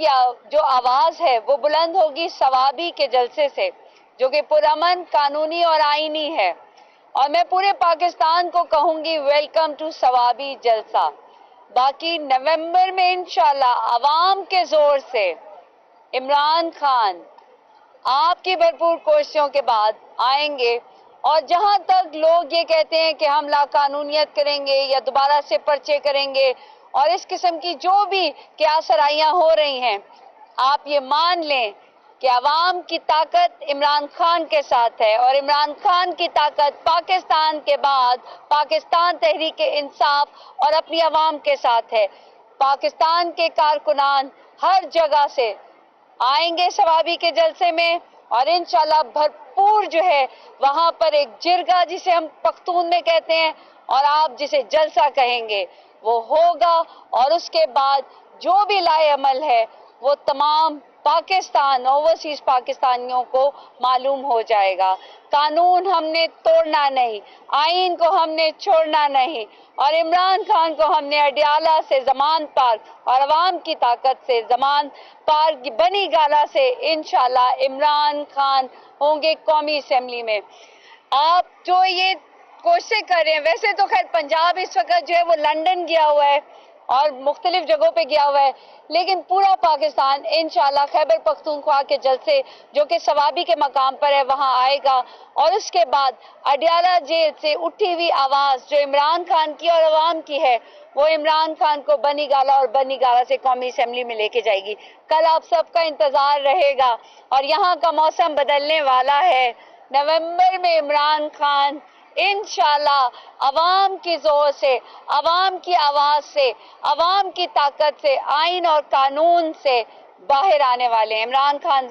جو آواز ہے وہ بلند ہوگی ثوابی کے جلسے سے، جو کہ پرامن، قانونی اور آئینی ہے، اور میں پورے پاکستان کو کہوں گی ویلکم ٹو ثوابی جلسہ۔ باقی نومبر میں انشاءاللہ عوام کے زور سے عمران خان آپ کی بھرپور کوششوں کے بعد آئیں گے، اور جہاں تک لوگ یہ کہتے ہیں کہ ہم لا قانونیت کریں گے یا دوبارہ سے پرچے کریں گے اور اس قسم کی جو بھی قیاسرائیاں ہو رہی ہیں، آپ یہ مان لیں کہ عوام کی طاقت عمران خان کے ساتھ ہے، اور عمران خان کی طاقت پاکستان کے بعد پاکستان تحریک انصاف اور اپنی عوام کے ساتھ ہے۔ پاکستان کے کارکنان ہر جگہ سے آئیں گے ثوابی کے جلسے میں، اور انشاءاللہ بھرپور جو ہے وہاں پر ایک جرگہ جسے ہم پختون میں کہتے ہیں اور آپ جسے جلسہ کہیں گے وہ ہوگا، اور اس کے بعد جو بھی لائے عمل ہے وہ تمام پاکستان اوورسیز پاکستانیوں کو معلوم ہو جائے گا۔ قانون ہم نے توڑنا نہیں، آئین کو ہم نے چھوڑنا نہیں، اور عمران خان کو ہم نے اڈیالہ سے زمان پار اور عوام کی طاقت سے زمان پار کی بنی گالہ سے انشاءاللہ عمران خان ہوں گے قومی اسمبلی میں۔ آپ جو یہ کوششیں کر رہے ہیں، ویسے تو خیر پنجاب اس وقت جو ہے وہ لندن گیا ہوا ہے اور مختلف جگہوں پہ گیا ہوا ہے، لیکن پورا پاکستان انشاءاللہ خیبر پختونخوا کے جلسے جو کہ ثوابی کے مقام پر ہے وہاں آئے گا، اور اس کے بعد اڈیالہ جیل سے اٹھی ہوئی آواز جو عمران خان کی اور عوام کی ہے وہ عمران خان کو بنی گالہ اور بنی گالہ سے قومی اسمبلی میں لے کے جائے گی۔ کل آپ سب کا انتظار رہے گا، اور یہاں کا موسم بدلنے والا ہے۔ نومبر میں عمران خان انشاءاللہ عوام کی زور سے، عوام کی آواز سے، عوام کی طاقت سے، آئین اور قانون سے باہر آنے والے ہیں۔ عمران خان